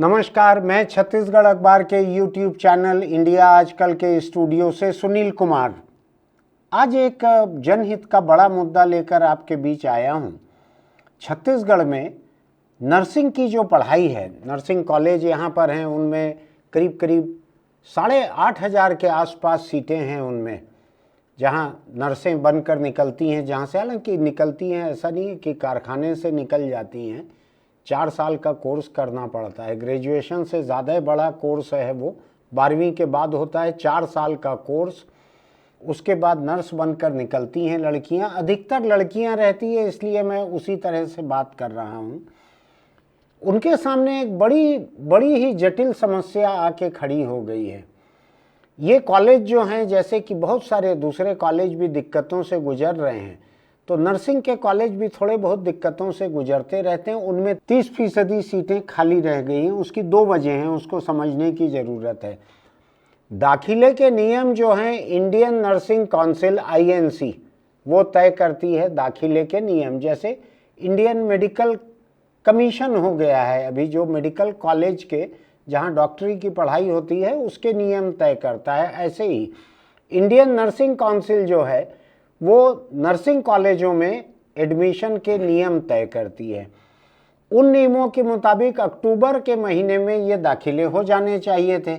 नमस्कार, मैं छत्तीसगढ़ अखबार के YouTube चैनल इंडिया आजकल के स्टूडियो से सुनील कुमार आज एक जनहित का बड़ा मुद्दा लेकर आपके बीच आया हूं। छत्तीसगढ़ में नर्सिंग की जो पढ़ाई है, नर्सिंग कॉलेज यहाँ पर हैं, उनमें करीब करीब 8,500 के आसपास सीटें हैं उनमें, जहाँ नर्सें बनकर निकलती हैं, जहाँ से हालांकि निकलती हैं ऐसा नहीं है कि कारखाने से निकल जाती हैं। 4 साल का कोर्स करना पड़ता है, ग्रेजुएशन से ज़्यादा बड़ा कोर्स है वो, 12वीं के बाद होता है 4 साल का कोर्स। उसके बाद नर्स बनकर निकलती हैं लड़कियां, अधिकतर लड़कियां रहती है, इसलिए मैं उसी तरह से बात कर रहा हूं। उनके सामने एक बड़ी ही जटिल समस्या आके खड़ी हो गई है। ये कॉलेज जो हैं, जैसे कि बहुत सारे दूसरे कॉलेज भी दिक्कतों से गुजर रहे हैं, तो नर्सिंग के कॉलेज भी थोड़े बहुत दिक्कतों से गुजरते रहते हैं। उनमें 30% सीटें खाली रह गई हैं। उसकी 2 वजह हैं, उसको समझने की ज़रूरत है। दाखिले के नियम जो हैं, इंडियन नर्सिंग काउंसिल INC वो तय करती है दाखिले के नियम। जैसे इंडियन मेडिकल कमीशन हो गया है अभी, जो मेडिकल कॉलेज के जहाँ डॉक्टरी की पढ़ाई होती है उसके नियम तय करता है, ऐसे ही इंडियन नर्सिंग काउंसिल जो है वो नर्सिंग कॉलेजों में एडमिशन के नियम तय करती है। उन नियमों के मुताबिक अक्टूबर के महीने में ये दाखिले हो जाने चाहिए थे,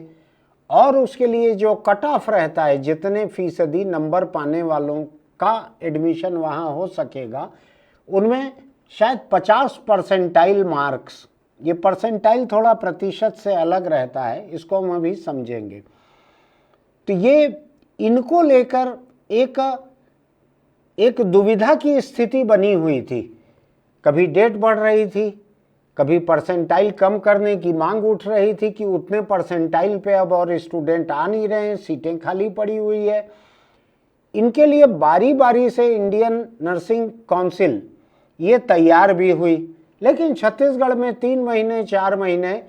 और उसके लिए जो कट ऑफ रहता है, जितने फीसदी नंबर पाने वालों का एडमिशन वहाँ हो सकेगा, उनमें शायद 50 परसेंटाइल मार्क्स, ये परसेंटाइल थोड़ा प्रतिशत से अलग रहता है, इसको हम अभी समझेंगे। तो ये इनको लेकर एक दुविधा की स्थिति बनी हुई थी। कभी डेट बढ़ रही थी, कभी परसेंटाइल कम करने की मांग उठ रही थी कि उतने परसेंटाइल पे अब और स्टूडेंट आ नहीं रहे हैं, सीटें खाली पड़ी हुई है। इनके लिए बारी बारी से इंडियन नर्सिंग काउंसिल ये तैयार भी हुई, लेकिन छत्तीसगढ़ में 3 महीने 4 महीने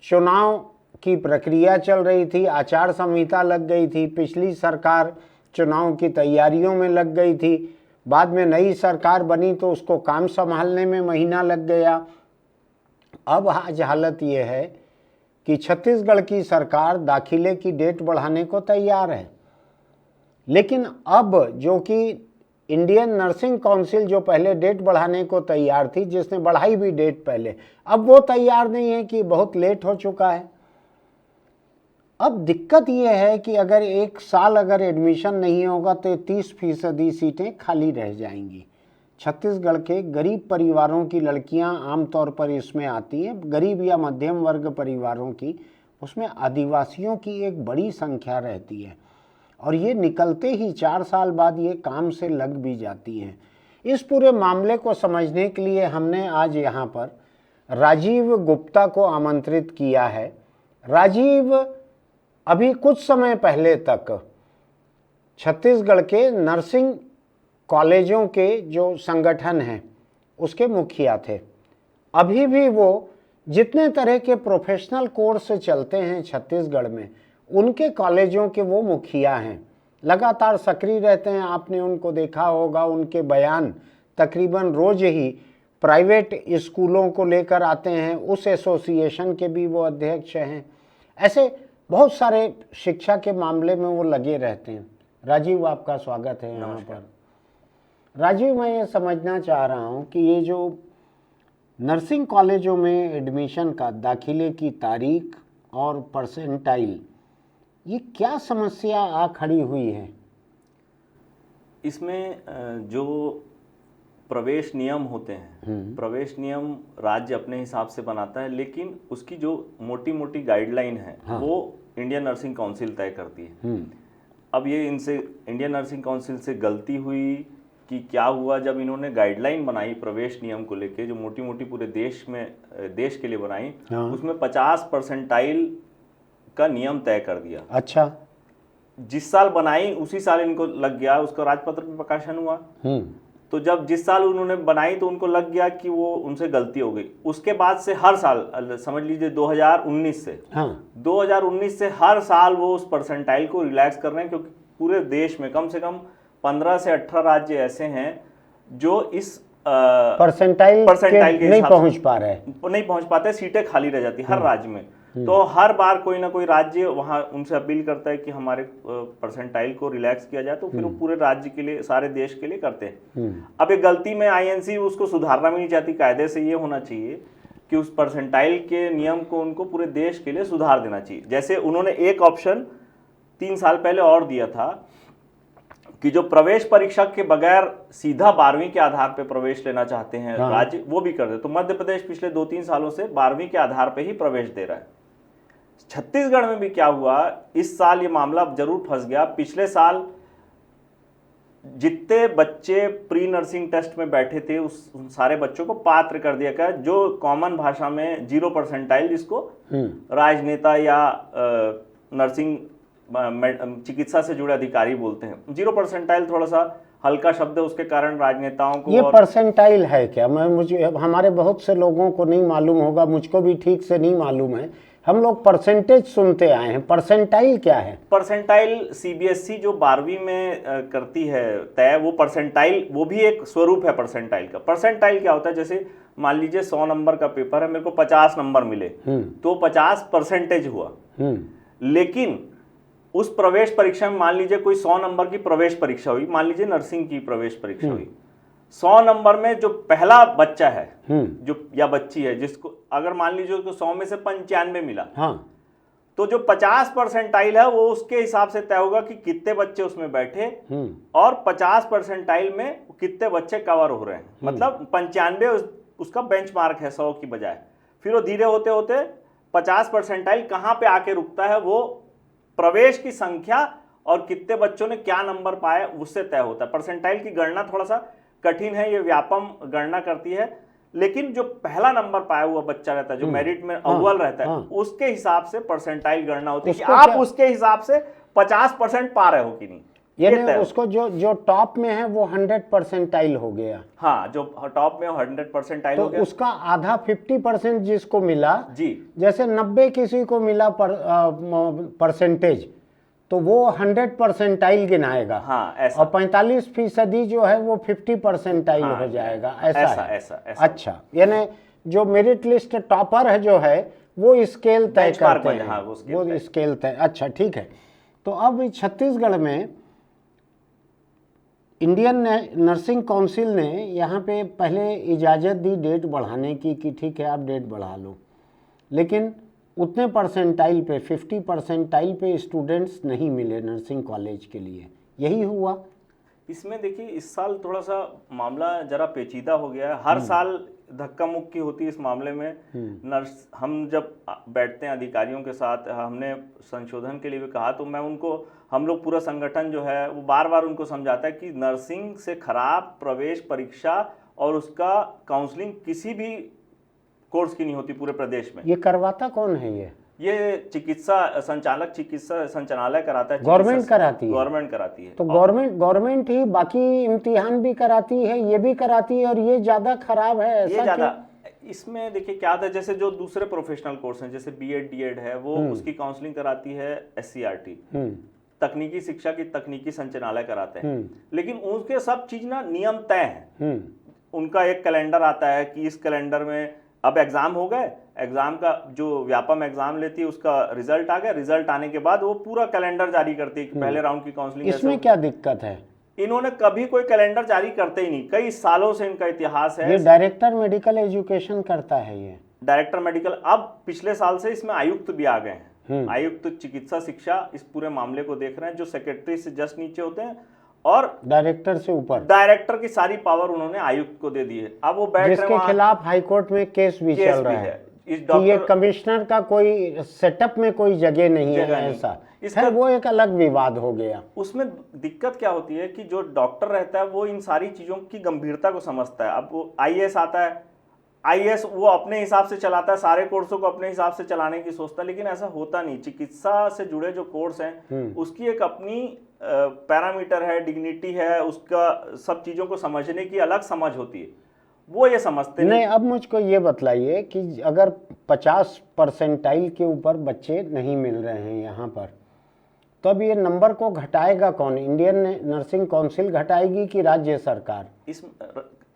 चुनाव की प्रक्रिया चल रही थी, आचार संहिता लग गई थी, पिछली सरकार चुनाव की तैयारियों में लग गई थी, बाद में नई सरकार बनी तो उसको काम संभालने में महीना लग गया। अब आज हालत ये है कि छत्तीसगढ़ की सरकार दाखिले की डेट बढ़ाने को तैयार है, लेकिन अब जो कि इंडियन नर्सिंग काउंसिल जो पहले डेट बढ़ाने को तैयार थी, जिसने बढ़ाई भी डेट पहले, अब वो तैयार नहीं है कि बहुत लेट हो चुका है। अब दिक्कत ये है कि अगर 1 साल अगर एडमिशन नहीं होगा तो 30% सीटें खाली रह जाएंगी। छत्तीसगढ़ के गरीब परिवारों की लड़कियां आमतौर पर इसमें आती हैं, गरीब या मध्यम वर्ग परिवारों की, उसमें आदिवासियों की एक बड़ी संख्या रहती है, और ये निकलते ही 4 साल बाद ये काम से लग भी जाती हैं। इस पूरे मामले को समझने के लिए हमने आज यहाँ पर राजीव गुप्ता को आमंत्रित किया है। राजीव अभी कुछ समय पहले तक छत्तीसगढ़ के नर्सिंग कॉलेजों के जो संगठन हैं उसके मुखिया थे। अभी भी वो जितने तरह के प्रोफेशनल कोर्स चलते हैं छत्तीसगढ़ में, उनके कॉलेजों के वो मुखिया हैं, लगातार सक्रिय रहते हैं। आपने उनको देखा होगा, उनके बयान तकरीबन रोज ही प्राइवेट स्कूलों को लेकर आते हैं, उस एसोसिएशन के भी वो अध्यक्ष हैं। ऐसे बहुत सारे शिक्षा के मामले में वो लगे रहते हैं। राजीव, आपका स्वागत है यहाँ पर। राजीव, मैं ये समझना चाह रहा हूँ कि ये जो नर्सिंग कॉलेजों में एडमिशन का दाखिले की तारीख और परसेंटाइल, ये क्या समस्या आ खड़ी हुई है? इसमें जो प्रवेश नियम होते हैं, प्रवेश नियम राज्य अपने हिसाब से बनाता है, लेकिन उसकी जो मोटी मोटी गाइडलाइन है, हाँ, वो इंडियन नर्सिंग काउंसिल तय करती है। अब ये इनसे इंडियन नर्सिंग काउंसिल से गलती हुई कि क्या हुआ, जब इन्होंने गाइडलाइन बनाई प्रवेश नियम को लेके, जो मोटी मोटी पूरे देश के लिए बनाई, हाँ, उसमें 50 परसेंटाइल का नियम तय कर दिया। अच्छा। जिस साल बनाई उसी साल इनको लग गया, उसका राजपत्र में प्रकाशन हुआ। तो जब जिस साल उन्होंने बनाई तो उनको लग गया कि वो उनसे गलती हो गई। उसके बाद से हर साल, समझ लीजिए 2019 से, हाँ, 2019 से हर साल वो उस परसेंटाइल को रिलैक्स कर रहे हैं, क्योंकि पूरे देश में कम से कम 15 से 18 राज्य ऐसे हैं जो इस परसेंटाइल के नहीं हिसाब पहुंच पा रहे, नहीं पहुंच पाते, सीटें खाली रह जाती हर राज्य में। तो हर बार कोई ना कोई राज्य वहां उनसे अपील करता है कि हमारे परसेंटाइल को रिलैक्स किया जाए, तो फिर वो पूरे राज्य के लिए, सारे देश के लिए करते हैं। अब एक गलती में INC उसको सुधारना भी नहीं चाहती, कायदे से ये होना चाहिए कि उस परसेंटाइल के नियम को उनको पूरे देश के लिए सुधार देना चाहिए। जैसे उन्होंने एक ऑप्शन 3 साल पहले और दिया था कि जो प्रवेश परीक्षा के बगैर सीधा 12वीं के आधार पर प्रवेश लेना चाहते हैं राज्य, वो भी कर दे। तो मध्य प्रदेश पिछले 2-3 सालों से 12वीं के आधार पर ही प्रवेश दे रहा है। छत्तीसगढ़ में भी क्या हुआ, इस साल ये मामला जरूर फंस गया। पिछले साल जितने बच्चे प्री नर्सिंग टेस्ट में बैठे थे उस सारे बच्चों को पात्र कर दिया गया, जो कॉमन भाषा में 0 परसेंटाइल, जिसको राजनेता या नर्सिंग चिकित्सा से जुड़े अधिकारी बोलते हैं। 0 परसेंटाइल थोड़ा सा हल्का शब्द है, उसके कारण राजनेताओं को। ये परसेंटाइल है क्या? मुझे हमारे बहुत से लोगों को नहीं मालूम होगा, मुझको भी ठीक से नहीं मालूम है। हम लोग परसेंटेज सुनते आए हैं, परसेंटाइल क्या है? परसेंटाइल CBSE जो 12वीं में करती है तय, वो परसेंटाइल, वो भी एक स्वरूप है परसेंटाइल का। परसेंटाइल क्या होता है, जैसे मान लीजिए 100 नंबर का पेपर है, मेरे को 50 नंबर मिले तो 50% हुआ। लेकिन उस प्रवेश परीक्षा में मान लीजिए कोई 100 नंबर की प्रवेश परीक्षा हुई, मान लीजिए नर्सिंग की प्रवेश परीक्षा हुई, 100 नंबर में जो पहला बच्चा है जो या बच्ची है, जिसको अगर मान लीजिए उसको 100 में से 95 मिला, तो जो 50 परसेंटाइल है वो उसके हिसाब से तय होगा कि कितने बच्चे उसमें बैठे और 50 परसेंटाइल में कितने बच्चे कवर हो रहे हैं। मतलब 95 उसका बेंचमार्क है 100 की बजाय। फिर वो धीरे होते होते 50 परसेंटाइल कहाँ पे आके रुकता है, वो प्रवेश की संख्या और कितने बच्चों ने क्या नंबर पाए उससे तय होता है। परसेंटाइल की गणना थोड़ा सा कठिन है, ये व्यापम गणना करती है, लेकिन जो पहला नंबर पाया हुआ बच्चा रहता है, जो मेरिट में अव्वल रहता है, उसके हिसाब से परसेंटाइल गणना होती है कि आप उसके हिसाब से 50% पा रहे हो कि नहीं। यानी उसको जो टॉप में है वो 100 परसेंटाइल हो गया। हाँ, जो टॉप में 100 परसेंटाइल हो गया, उसका आधा 50% जिसको मिला जी, जैसे 90 किसी को मिला परसेंटेज, तो वो 100 परसेंटाइल गिनाएगा। हाँ, ऐसा। और 45% जो है वो 50 परसेंटाइल हो जाएगा। ऐसा। अच्छा, यानी जो मेरिट लिस्ट टॉपर है जो है वो स्केल तय करते हैं। वो स्केल तय। अच्छा, ठीक है। तो अब छत्तीसगढ़ में इंडियन नर्सिंग काउंसिल ने यहाँ पे पहले इजाज़त दी डेट बढ़ाने की कि ठीक है आप डेट बढ़ा लो, लेकिन उतने परसेंटाइल पे 50 परसेंटाइल पे स्टूडेंट्स नहीं मिले नर्सिंग कॉलेज के लिए। यही हुआ। इसमें देखिए इस साल थोड़ा सा मामला जरा पेचीदा हो गया है। हर साल धक्का मुक्की होती है इस मामले में। नर्स, हम जब बैठते हैं अधिकारियों के साथ, हमने संशोधन के लिए भी कहा, तो मैं उनको, हम लोग पूरा संगठन जो है वो बार बार उनको समझाता है कि नर्सिंग से खराब प्रवेश परीक्षा और उसका काउंसलिंग किसी भी कोर्स की नहीं होती पूरे प्रदेश में। ये करवाता कौन है? ये चिकित्सा संचालक, चिकित्सा संचालनालय कराता है। गवर्नमेंट कराती है? गवर्नमेंट कराती है। तो गवर्नमेंट ही बाकी इम्तिहान भी कराती है, ये भी कराती है, और ये ज्यादा खराब है? ऐसा ये ज्यादा। इसमें देखिए क्या था, जैसे जो दूसरे प्रोफेशनल कोर्स हैं, जैसे B.Ed D.Ed है, वो उसकी काउंसलिंग कराती है SCRT, तकनीकी शिक्षा की तकनीकी संचालनालय कराते हैं। लेकिन उनके सब चीज ना नियम तय है। उनका एक कैलेंडर आता है कि इस कैलेंडर में अब एग्जाम हो गए, एग्जाम का जो व्यापम एग्जाम लेती है उसका रिजल्ट आ गया, रिजल्ट आने के बाद वो पूरा कैलेंडर जारी करती है कि पहले राउंड की काउंसलिंग। इसमें क्या दिक्कत है? इन्होंने कभी कोई कैलेंडर जारी करते ही नहीं, कई सालों से इनका इतिहास है। ये डायरेक्टर मेडिकल एजुकेशन करता है। ये डायरेक्टर मेडिकल, अब पिछले साल से इसमें आयुक्त भी आ गए हैं। आयुक्त चिकित्सा शिक्षा इस पूरे मामले को देख रहे हैं, जो सेक्रेटरी से जस्ट नीचे होते हैं और डायरेक्टर से ऊपर। डायरेक्टर की सारी पावर उन्होंने आयुक्त को दे दी है। अब वो बैठ रहे हैं, जिसके खिलाफ हाईकोर्ट में केस भी चल रहा है कि ये कमिश्नर का कोई सेटअप में कोई जगह नहीं है, ऐसा। इसका वो एक अलग विवाद हो गया। उसमें दिक्कत क्या होती है कि जो डॉक्टर रहता है वो इन सारी चीजों की गंभीरता को समझता है। अब वो IAS आता है, IAS वो अपने हिसाब से चलाता है, सारे कोर्सों को अपने हिसाब से चलाने की सोचता है, लेकिन ऐसा होता नहीं। चिकित्सा से जुड़े जो कोर्स हैं उसकी एक अपनी पैरामीटर है, डिग्निटी है, उसका सब चीजों को समझने की अलग समझ होती है, वो ये समझते नहीं। अब मुझको ये बतलाइए कि अगर 50 परसेंटाइल के ऊपर बच्चे नहीं मिल रहे हैं यहाँ पर, तो अब ये नंबर को घटाएगा कौन? इंडियन नर्सिंग काउंसिल घटाएगी कि राज्य सरकार? इस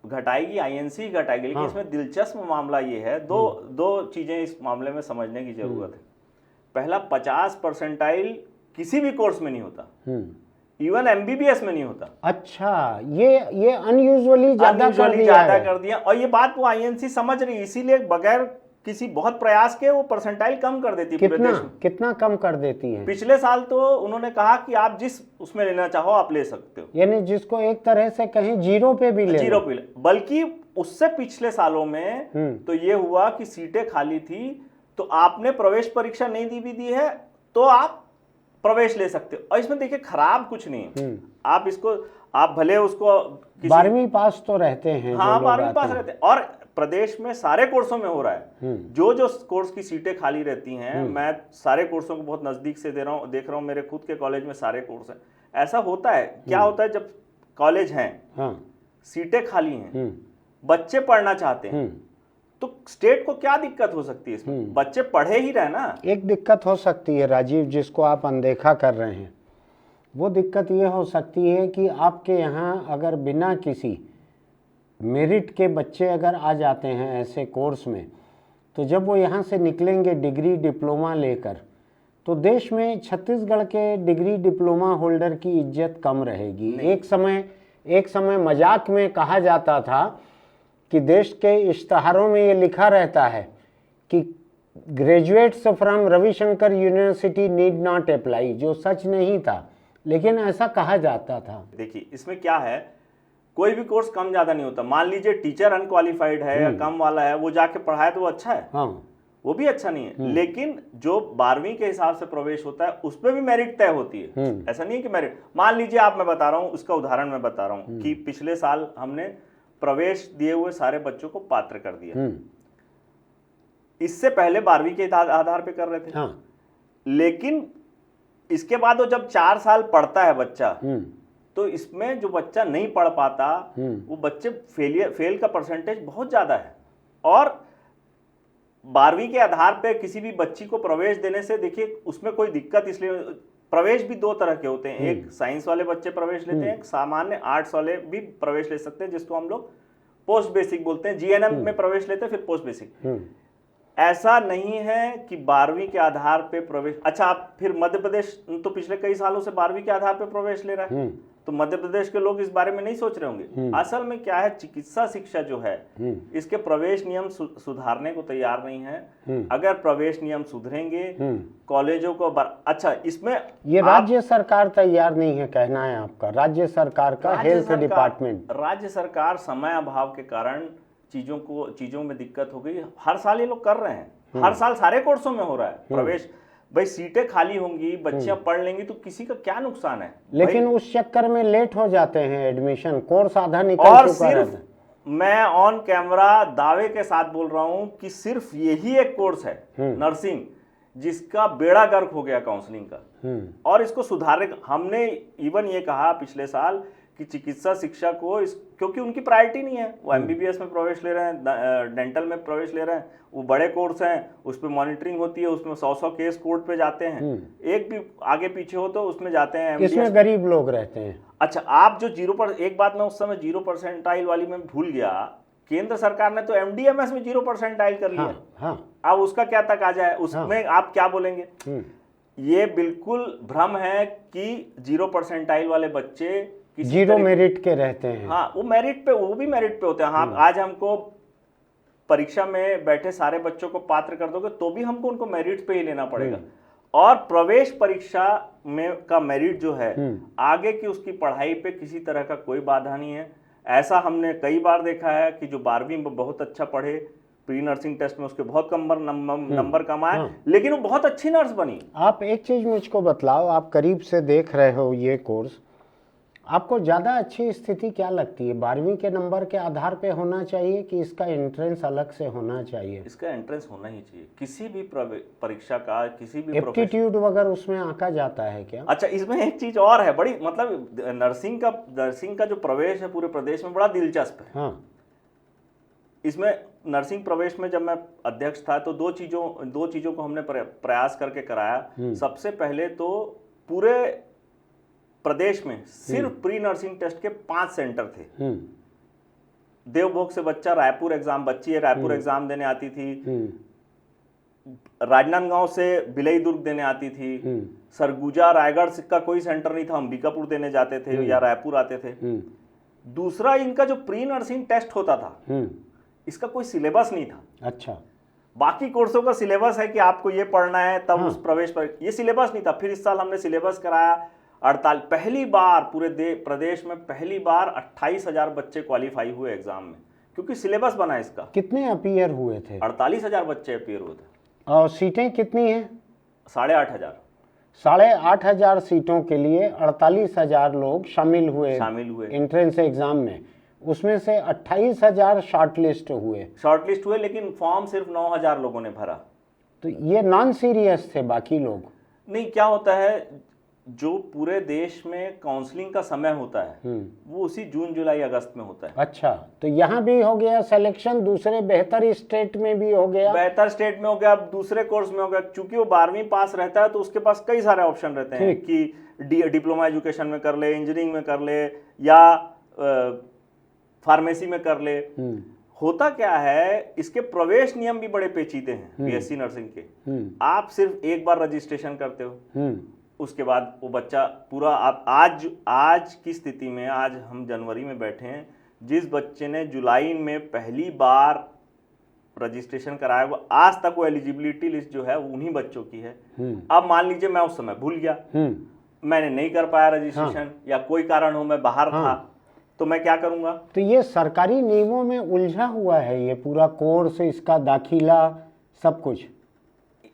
घटाएगी, आईएनसी घटाएगी, लेकिन इसमें दिलचस्प मामला ये है, दो चीजें इस मामले में समझने की जरूरत है। पहला, 50% किसी भी कोर्स में नहीं होता, इवन एमबीबीएस में नहीं होता। अच्छा, ये अनयूजुअली ज्यादा कर दिया, और ये बात वो आईएनसी समझ रही है, इसीलिए बगैर किसी बहुत प्रयास के वो परसेंटाइल कम कर देती है। कितना कम कर देती है? पिछले साल तो उन्होंने कहा कि आप जिस उसमें लेना चाहो आप ले सकते हो, यानी जिसको एक तरह से कहीं जीरो पे भी ले, बल्कि उससे पिछले सालों में तो ये हुआ कि सीटें खाली थी, तो आपने प्रवेश परीक्षा नहीं दी है तो आप प्रवेश ले सकते हो। और इसमें देखिए खराब कुछ नहीं है, आप भले उसको 12वीं पास तो रहते हैं। हाँ, 12वीं पास रहते हैं, और प्रदेश में सारे कोर्सों में हो रहा है। जो कोर्स की सीटें खाली रहती हैं, मैं सारे कोर्सों को बहुत नजदीक से देख रहा हूँ, मेरे खुद के कॉलेज में सारे कोर्स हैं। ऐसा होता है, क्या होता है, जब कॉलेज हैं, सीटें खाली हैं, बच्चे पढ़ना चाहते हैं, तो स्टेट को क्या दिक्कत हो सकती है इसमें? बच्चे पढ़े ही रहे ना। एक दिक्कत हो सकती है राजीव, जिसको आप अनदेखा कर रहे हैं, वो दिक्कत ये हो सकती है कि आपके यहाँ अगर बिना किसी मेरिट के बच्चे अगर आ जाते हैं ऐसे कोर्स में, तो जब वो यहाँ से निकलेंगे डिग्री डिप्लोमा लेकर, तो देश में छत्तीसगढ़ के डिग्री डिप्लोमा होल्डर की इज्जत कम रहेगी। एक समय मजाक में कहा जाता था कि देश के इश्तहारों में ये लिखा रहता है कि graduates from Ravishankar university need not apply, जो सच नहीं था, लेकिन ऐसा कहा जाता था। देखिए इसमें क्या है, कोई भी कोर्स कम ज्यादा नहीं होता। मान लीजिए टीचर अनक्वालिफाइड है या कम वाला है, वो जाके पढ़ाए तो वो अच्छा है, वो भी अच्छा नहीं है। लेकिन जो 12वीं के हिसाब से प्रवेश होता है उस पर भी मेरिट तय होती है। ऐसा नहीं है कि मेरिट, मान लीजिए आप, मैं बता रहा हूँ, उसका उदाहरण मैं बता रहा हूँ कि पिछले साल हमने प्रवेश दिए हुए सारे बच्चों को पात्र कर दिया। इससे पहले 12वीं के आधार पे कर रहे थे, लेकिन इसके बाद वो जब 4 साल पढ़ता है बच्चा, तो इसमें जो बच्चा नहीं पढ़ पाता, वो बच्चे फेल का परसेंटेज बहुत ज्यादा है। और 12वीं के आधार पे किसी भी बच्ची को प्रवेश देने से, देखिए उसमें कोई दिक्कत, इसलिए प्रवेश भी 2 तरह के होते हैं, एक साइंस वाले बच्चे प्रवेश लेते हैं, एक सामान्य आर्ट्स वाले भी प्रवेश ले सकते हैं, जिसको हम लोग पोस्ट बेसिक बोलते हैं। जीएनएम में प्रवेश लेते हैं, फिर पोस्ट बेसिक। ऐसा नहीं है कि 12वीं के आधार पे प्रवेश, अच्छा आप फिर मध्य प्रदेश तो पिछले कई सालों से 12वीं के आधार पे प्रवेश ले रहा है, तो मध्य प्रदेश के लोग इस बारे में नहीं सोच रहे होंगे। असल में क्या है, चिकित्सा शिक्षा जो है, इसके प्रवेश नियम सुधारने को तैयार नहीं है। अगर प्रवेश नियम सुधरेंगे, कॉलेजों को अच्छा, इसमें ये राज्य सरकार तैयार नहीं है, कहना है आपका? राज्य सरकार का हेल्थ डिपार्टमेंट, राज्य सरकार समय अभाव के कारण चीजों में दिक्कत हो गई। हर साल ये लोग कर रहे हैं, हर साल सारे कोर्सों में हो रहा है प्रवेश। भाई सीटें खाली होंगी, बच्चियां पढ़ लेंगी, तो किसी का क्या नुकसान है? लेकिन उस चक्कर में लेट हो जाते हैं एडमिशन, कोर्स आधा निकल चुका रहता है। मैं ऑन कैमरा दावे के साथ बोल रहा हूं कि सिर्फ यही एक कोर्स है नर्सिंग जिसका बेड़ा गर्क हो गया काउंसलिंग का, और इसको सुधारने हमने इवन ये कहा पिछले साल कि चिकित्सा शिक्षा को क्योंकि उनकी प्रायोरिटी नहीं है, वो एमबीबीएस में प्रवेश ले रहे हैं, डेंटल में प्रवेश ले रहे हैं, वो बड़े कोर्स हैं, उस पर मॉनिटरिंग होती है, उसमें 100 केस कोर्ट पे जाते हैं, एक भी आगे पीछे हो तो उसमें जाते हैं। इसमें गरीब लोग रहते हैं। अच्छा, आप जो 0% एक बात मैं उस समय 0% वाली में भूल गया, केंद्र सरकार ने तो एमडीएमएस में 0% कर लिया। अब उसका क्या तक आ जाए, उसमें आप क्या बोलेंगे? ये बिल्कुल भ्रम है कि 0% वाले बच्चे जीरो मेरिट के रहते हैं। हाँ, वो भी मेरिट पे होते हैं। हाँ, आज हमको परीक्षा में बैठे सारे बच्चों को पात्र कर दोगे तो भी हमको उनको मेरिट पे ही लेना पड़ेगा। और प्रवेश परीक्षा में का मेरिट जो है, आगे की उसकी पढ़ाई पे किसी तरह का कोई बाधा नहीं है। ऐसा हमने कई बार देखा है कि जो 12वीं में बहुत अच्छा पढ़े, प्री नर्सिंग टेस्ट में उसके बहुत कम नंबर कम आए, लेकिन वो बहुत अच्छी नर्स बनी। आप एक चीज मुझको बतलाओ, आप करीब से देख रहे हो ये कोर्स, आपको ज़्यादा अच्छी स्थिति क्या लगती है? 12वीं के नंबर के आधार पे होना चाहिए कि इसका एंट्रेंस अलग से होना चाहिए? इसका एंट्रेंस होना ही चाहिए, किसी भी परीक्षा का, किसी भी एप्टीट्यूड वगैरह उसमें आंका जाता है क्या? अच्छा, इसमें एक चीज और है बड़ी, मतलब नर्सिंग का जो प्रवेश है पूरे प्रदेश में बड़ा दिलचस्प है। हाँ, इसमें नर्सिंग प्रवेश में जब मैं अध्यक्ष था तो दो चीजों को हमने प्रयास करके कराया। सबसे पहले तो पूरे प्रदेश में सिर्फ प्री नर्सिंग टेस्ट के 5 सेंटर थे, देवभोग से बच्ची रायपुर एग्जाम देने आती थी, राजनांदगांव से बिलई दुर्ग देने आती थी, सरगुजा रायगढ़ का कोई सेंटर नहीं था, अंबिकापुर देने जाते थे या रायपुर आते थे। दूसरा, इनका जो प्री नर्सिंग टेस्ट होता था, इसका कोई सिलेबस नहीं था। अच्छा, बाकी कोर्सों का सिलेबस है कि आपको ये पढ़ना है तब उस प्रवेश पर, ये सिलेबस नहीं था। फिर इस साल हमने सिलेबस कराया 48, पहली बार पूरे प्रदेश में पहली बार 28,000 बच्चे क्वालिफाई हुए एग्जाम में, क्योंकि सिलेबस बना इसका। कितने अपीयर हुए थे? 48,000 बच्चे अपीयर हुए थे। और सीटें कितनी हैं? 8,500। 8,500 सीटों के लिए 48,000 लोग शामिल हुए एंट्रेंस एग्जाम में। उसमें से 28,000 शॉर्टलिस्ट हुए, लेकिन फॉर्म सिर्फ 9,000 लोगों ने भरा। तो ये नॉन सीरियस थे बाकी लोग? नहीं, क्या होता है, जो पूरे देश में काउंसलिंग का समय होता है वो उसी जून जुलाई अगस्त में होता है। अच्छा, तो यहाँ भी हो गया सिलेक्शन, दूसरे बेहतर स्टेट में भी हो गया? बेहतर स्टेट में हो गया, दूसरे कोर्स में हो गया। क्योंकि वो 12वीं पास रहता है तो उसके पास कई सारे ऑप्शन रहते हैं कि डिप्लोमा एजुकेशन में कर ले, इंजीनियरिंग में कर ले, या फार्मेसी में कर ले। होता क्या है, इसके प्रवेश नियम भी बड़े पेचीदे हैं बीएससी नर्सिंग के। आप सिर्फ एक बार रजिस्ट्रेशन करते हो, उसके बाद वो बच्चा पूरा, आप आज की स्थिति में, आज हम जनवरी में बैठे हैं, जिस बच्चे ने जुलाई में पहली बार रजिस्ट्रेशन कराया वो आज तक वो एलिजिबिलिटी लिस्ट जो है उन्हीं बच्चों की है। अब मान लीजिए मैं उस समय भूल गया, मैंने नहीं कर पाया रजिस्ट्रेशन, या कोई कारण हो मैं बाहर था, तो मैं क्या करूंगा? तो ये सरकारी नियमों में उलझा हुआ है ये पूरा कोर्स, इसका दाखिला, सब कुछ।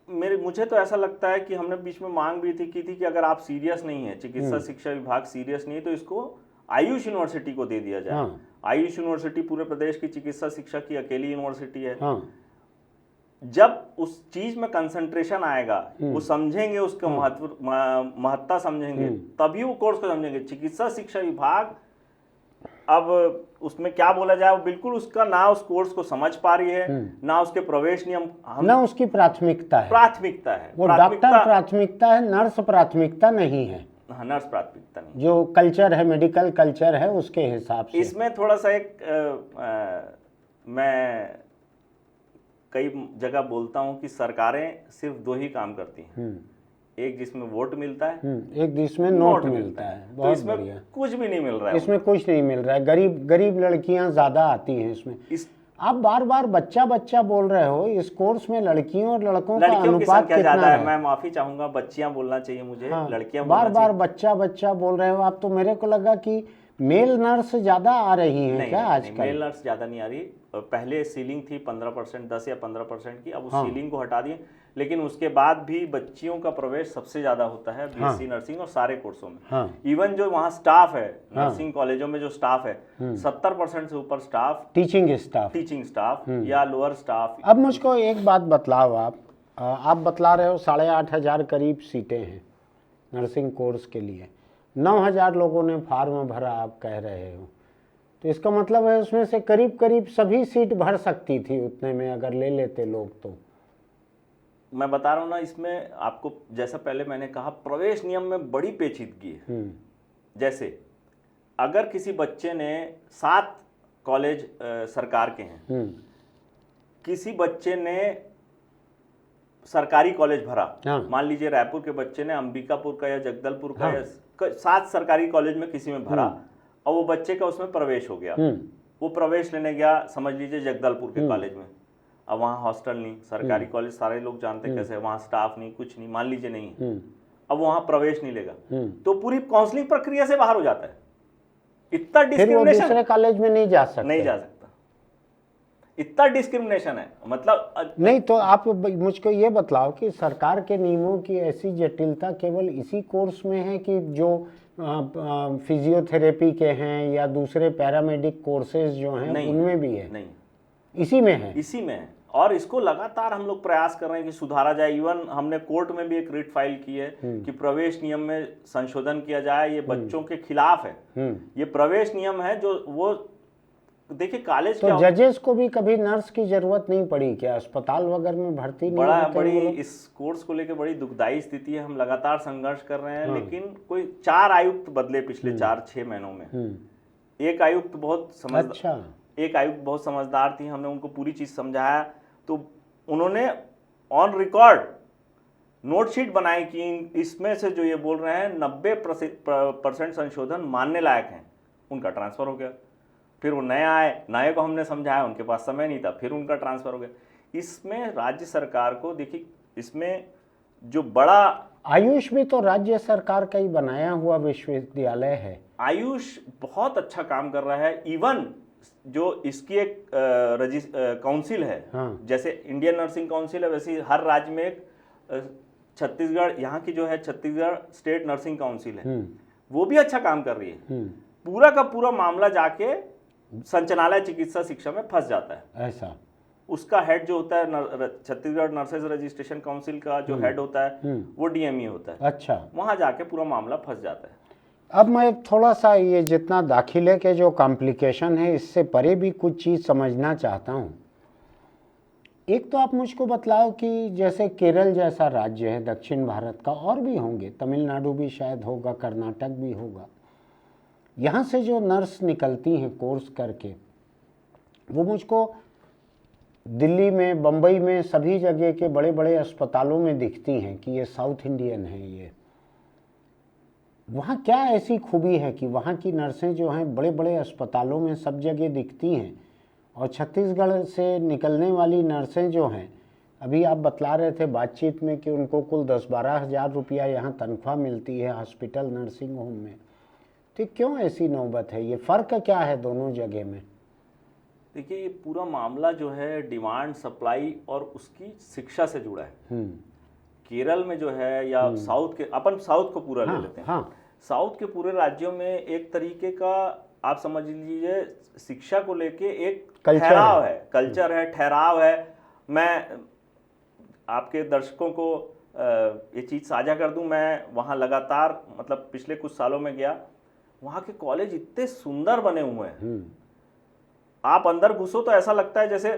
मुझे तो ऐसा लगता है कि हमने बीच में मांग भी की थी कि अगर आप सीरियस नहीं है, चिकित्सा शिक्षा विभाग सीरियस नहीं है, तो इसको आयुष यूनिवर्सिटी को दे दिया जाए। आयुष यूनिवर्सिटी पूरे प्रदेश की चिकित्सा शिक्षा की अकेली यूनिवर्सिटी है। जब उस चीज में कंसंट्रेशन आएगा, वो समझेंगे उसका महत्ता समझेंगे, तभी वो कोर्स को समझेंगे। चिकित्सा शिक्षा विभाग अब उसमें क्या बोला जाए, वो बिल्कुल उसका ना उस कोर्स को समझ पा रही है, ना उसके प्रवेश नियम, ना उसकी प्राथमिकता है। वो डॉक्टर प्राथमिकता है, नर्स प्राथमिकता नहीं है। हाँ, नर्स प्राथमिकता नहीं, जो कल्चर है, मेडिकल कल्चर है, उसके हिसाब से। इसमें थोड़ा सा मैं कई जगह बोलता हूँ कि सरकारें सिर्फ दो ही काम करती हैं, एक जिसमें वोट मिलता है, एक जिसमें नोट मिलता है। बहुत इसमें बढ़िया। कुछ भी नहीं मिल रहा है, इसमें कुछ नहीं मिल रहा है। गरीब लड़कियां ज्यादा आती हैं इसमें। आप बार बार बच्चा बोल रहे हो, इस कोर्स में लड़कियों और लड़कों का अनुपात कितना ज्यादा है? मैं माफी चाहूंगा, बच्चियां बोलना चाहिए मुझे। लड़कियां बार बच्चा बोल रहे हो आप, तो मेरे को लगा कि मेल नर्स ज्यादा आ रही हैं क्या आजकल? मेल नर्स ज्यादा नहीं आ रही। पहले सीलिंग थी 15%, 10 या 15% की, अब उस सीलिंग को हटा दिए। लेकिन उसके बाद भी बच्चियों का प्रवेश सबसे ज्यादा होता है बीएससी नर्सिंग और सारे कोर्सों में। इवन जो वहाँ स्टाफ है, नर्सिंग कॉलेजों में जो स्टाफ है, 70% से ऊपर स्टाफ टीचिंग स्टाफ या लोअर स्टाफ। अब मुझको एक बात बतलाओ, आप बतला रहे हो 8,500 करीब सीटें हैं नर्सिंग कोर्स के लिए, 9,000 लोगों ने फार्म भरा, आप कह रहे हो, तो इसका मतलब है उसमें से करीब सभी सीट भर सकती थी उतने में, अगर ले लेते लोग तो। मैं बता रहा हूँ ना, इसमें आपको जैसा पहले मैंने कहा, प्रवेश नियम में बड़ी पेचीदगी है। जैसे अगर किसी बच्चे ने 7 कॉलेज सरकार के हैं, किसी बच्चे ने सरकारी कॉलेज भरा, मान लीजिए रायपुर के बच्चे ने अंबिकापुर का या जगदलपुर का या 7 सरकारी कॉलेज में किसी में भरा, और वो बच्चे का उसमें प्रवेश हो गया। वो प्रवेश लेने गया, समझ लीजिए जगदलपुर के कॉलेज में। अब वहाँ हॉस्टल नहीं, सरकारी कॉलेज सारे लोग जानते कैसे, वहाँ स्टाफ नहीं, कुछ नहीं, मान लीजिए नहीं, अब वहाँ प्रवेश नहीं लेगा, तो पूरी काउंसलिंग प्रक्रिया से बाहर हो जाता है। इतना डिस्क्रिमिनेशन, दूसरे कॉलेज में नहीं जा सकता, इतना डिस्क्रिमिनेशन है। मतलब नहीं, तो आप मुझको ये बतलाओ कि सरकार के नियमों की ऐसी जटिलता केवल इसी कोर्स में है कि जो फिजियोथेरेपी के हैं या दूसरे पैरामेडिक कोर्सेज जो हैं उनमें भी है? नहीं, इसी में है। इसी में है, और इसको लगातार हम लोग प्रयास कर रहे हैं कि सुधारा जाए। इवन हमने कोर्ट में भी एक रिट फाइल की है कि प्रवेश नियम में संशोधन किया जाए, ये बच्चों के खिलाफ है। ये प्रवेश नियम है जो वो देखिए कॉलेज, तो जजेस को भी कभी नर्स की जरूरत नहीं पड़ी क्या? अस्पताल वगैरह में भर्ती नहीं? बड़ी इस कोर्स को लेकर बड़ी दुखदाई स्थिति है। हम लगातार संघर्ष कर रहे हैं, लेकिन कोई 4 आयुक्त बदले पिछले 4-6 महीनों में। एक आयुक्त बहुत एक आयुक्त बहुत समझदार थी, हमने उनको पूरी चीज़ समझाया तो उन्होंने ऑन रिकॉर्ड नोटशीट बनाई कि इसमें से जो ये बोल रहे हैं 90% संशोधन मानने लायक हैं, उनका ट्रांसफ़र हो गया। फिर वो नए आए, नए को हमने समझाया, उनके पास समय नहीं था, फिर उनका ट्रांसफ़र हो गया। इसमें राज्य सरकार को देखिए, इसमें जो बड़ा आयुष भी तो राज्य सरकार का ही बनाया हुआ विश्वविद्यालय है। आयुष बहुत अच्छा काम कर रहा है। इवन जो इसकी एक काउंसिल है, हाँ। जैसे इंडियन नर्सिंग काउंसिल है, वैसे ही हर राज्य में एक छत्तीसगढ़, यहाँ की जो है छत्तीसगढ़ स्टेट नर्सिंग काउंसिल है, वो भी अच्छा काम कर रही है। पूरा का पूरा मामला जाके संचालनालय चिकित्सा शिक्षा में फंस जाता है। ऐसा उसका हेड जो होता है, छत्तीसगढ़ नर्सेज रजिस्ट्रेशन काउंसिल का जो हेड होता है वो डीएमई होता है। अच्छा, वहां जाके पूरा मामला फंस जाता है। अब मैं थोड़ा सा ये जितना दाखिले के जो कॉम्प्लिकेशन है इससे परे भी कुछ चीज़ समझना चाहता हूँ। एक तो आप मुझको बतलाओ कि जैसे केरल जैसा राज्य है दक्षिण भारत का, और भी होंगे, तमिलनाडु भी शायद होगा, कर्नाटक भी होगा, यहाँ से जो नर्स निकलती हैं कोर्स करके, वो मुझको दिल्ली में, बम्बई में, सभी जगह के बड़े बड़े अस्पतालों में दिखती हैं कि ये साउथ इंडियन है। ये वहाँ क्या ऐसी खूबी है कि वहाँ की नर्सें जो हैं बड़े बड़े अस्पतालों में सब जगह दिखती हैं, और छत्तीसगढ़ से निकलने वाली नर्सें जो हैं, अभी आप बतला रहे थे बातचीत में कि उनको कुल 10-12 हज़ार रुपया यहाँ तनख्वाह मिलती है हॉस्पिटल नर्सिंग होम में। तो क्यों ऐसी नौबत है? ये फ़र्क क्या है दोनों जगह में? देखिए, ये पूरा मामला जो है डिमांड सप्लाई और उसकी शिक्षा से जुड़ा है। केरल में जो है, या साउथ के, अपन साउथ को पूरा ले लेते हैं। हाँ। साउथ के पूरे राज्यों में एक तरीके का आप समझ लीजिए शिक्षा को लेके एक ठहराव है, कल्चर है, ठहराव है। मैं आपके दर्शकों को ये चीज़ साझा कर दूं, मैं वहाँ लगातार मतलब पिछले कुछ सालों में गया, वहाँ के कॉलेज इतने सुंदर बने हुए हैं, आप अंदर घुसो तो ऐसा लगता है जैसे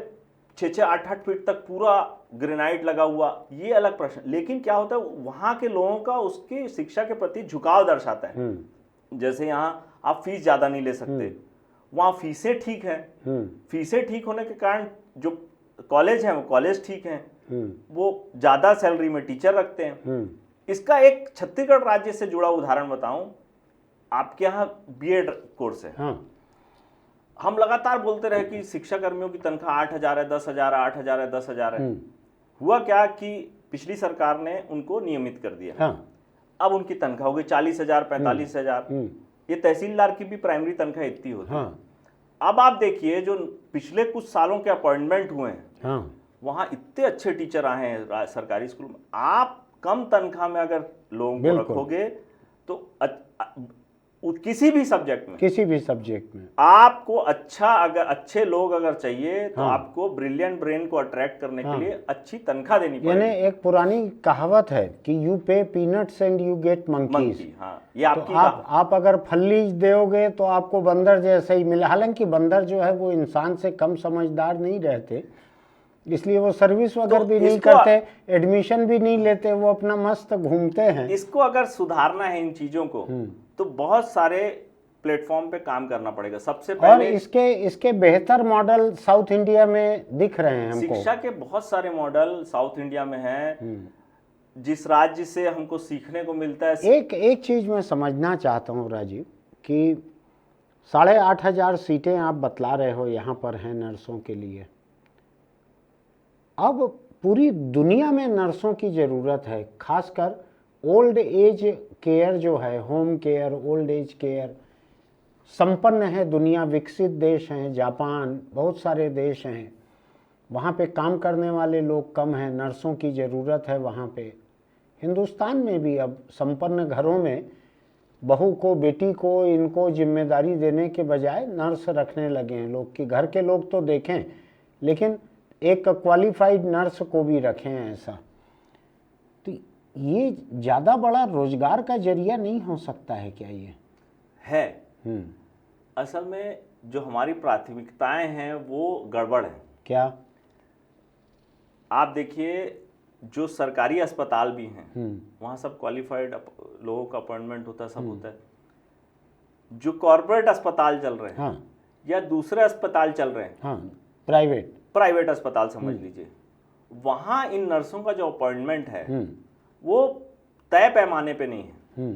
6-8 फीट तक पूरा ग्रेनाइट लगा हुआ। ये अलग प्रश्न, लेकिन क्या होता है वहाँ के लोगों का उसकी शिक्षा के प्रति झुकाव दर्शाता है। जैसे यहाँ आप फीस ज़्यादा नहीं ले सकते, वहाँ फीसें ठीक हैं। फीसें ठीक होने के कारण जो कॉलेज हैं वो कॉलेज ठीक हैं, वो ज़्यादा सैलरी में टीचर रखते हैं। इसका एक छत्तीसगढ़ राज्य से जुड़ा उदाहरण बताऊं, आपके यहाँ बीएड कोर्स है। हम लगातार बोलते रहे कि शिक्षा कर्मियों की तनख्वाह 8,000 है, 10,000 है, 8,000 है, 10,000 है। हुआ क्या कि पिछली सरकार ने उनको नियमित कर दिया। अब उनकी तनख्वाह हो गई 40,000, 45,000। ये तहसीलदार की भी प्राइमरी तनख्वाह इतनी होती है। अब आप देखिए जो पिछले कुछ सालों के अपॉइंटमेंट हुए हैं, वहां इतने अच्छे टीचर आए हैं सरकारी स्कूल में। आप कम तनख्वाह में अगर लोगों को रखोगे तो किसी भी सब्जेक्ट में आपको अगर अच्छे लोग अगर चाहिए तो आपको ब्रिलियंट ब्रेन को अट्रैक्ट करने के लिए अच्छी तनख्वाह देनी पड़ेगी। यानी एक पुरानी कहावत है कि यू पे peanuts and you get monkeys. ये आपकी तो आप अगर फल्ली दोगे तो आपको बंदर जैसे ही मिला। हालांकि बंदर जो है वो इंसान से कम समझदार नहीं रहते, इसलिए वो सर्विस वगैरह भी नहीं करते, एडमिशन भी नहीं लेते, वो अपना मस्त घूमते हैं। इसको अगर सुधारना है इन चीजों को तो बहुत सारे प्लेटफॉर्म पे काम करना पड़ेगा। सबसे पहले और इसके बेहतर मॉडल साउथ इंडिया में दिख रहे हैं हमको। शिक्षा के बहुत सारे मॉडल साउथ इंडिया में हैं, जिस राज्य से हमको सीखने को मिलता है। एक चीज मैं समझना चाहता हूँ राजीव कि 8,500 सीटें आप बतला रहे हो यहाँ पर हैं नर्सों के लिए। अब पूरी दुनिया में नर्सों की ज़रूरत है, खासकर ओल्ड एज केयर जो है, home care, old age care संपन्न है दुनिया, विकसित देश हैं, जापान, बहुत सारे देश हैं, वहाँ पे काम करने वाले लोग कम हैं, नर्सों की ज़रूरत है वहाँ पे। हिंदुस्तान में भी अब संपन्न घरों में बहू को, बेटी को, इनको जिम्मेदारी देने के बजाय नर्स रखने लगे हैं लोग कि घर के लोग तो देखें लेकिन एक क्वालिफाइड नर्स को भी रखें ऐसा। तो ये ज़्यादा बड़ा रोजगार का जरिया नहीं हो सकता है क्या? ये है असल में जो हमारी प्राथमिकताएं हैं वो गड़बड़ है। क्या? आप देखिए जो सरकारी अस्पताल भी हैं वहाँ सब क्वालिफाइड लोगों का अपॉइंटमेंट होता है, सब होता है। जो कॉर्पोरेट अस्पताल चल रहे हैं या दूसरे अस्पताल चल रहे हैं, हाँ, प्राइवेट अस्पताल समझ लीजिए, वहां इन नर्सों का जो अपॉइंटमेंट है वो तय पैमाने पे नहीं है।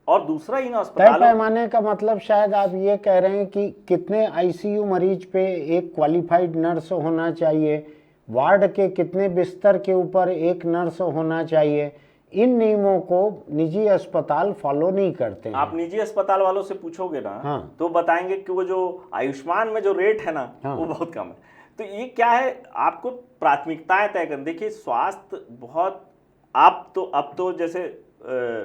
और दूसरा इन तय अस्पतालों, पैमाने का मतलब शायद आप ये कह रहे हैं कि कितने आईसीयू मरीज पे एक क्वालिफाइड नर्स होना चाहिए, वार्ड के कितने बिस्तर के ऊपर एक नर्स होना चाहिए, इन नियमों को निजी अस्पताल फॉलो नहीं करते हैं। आप निजी अस्पताल वालों से पूछोगे ना, हाँ। तो बताएंगे कि वो जो आयुष्मान में जो रेट है ना, हाँ। वो बहुत कम है। तो ये क्या है, आपको प्राथमिकताएं तय करनी। देखिए स्वास्थ्य बहुत, अब तो जैसे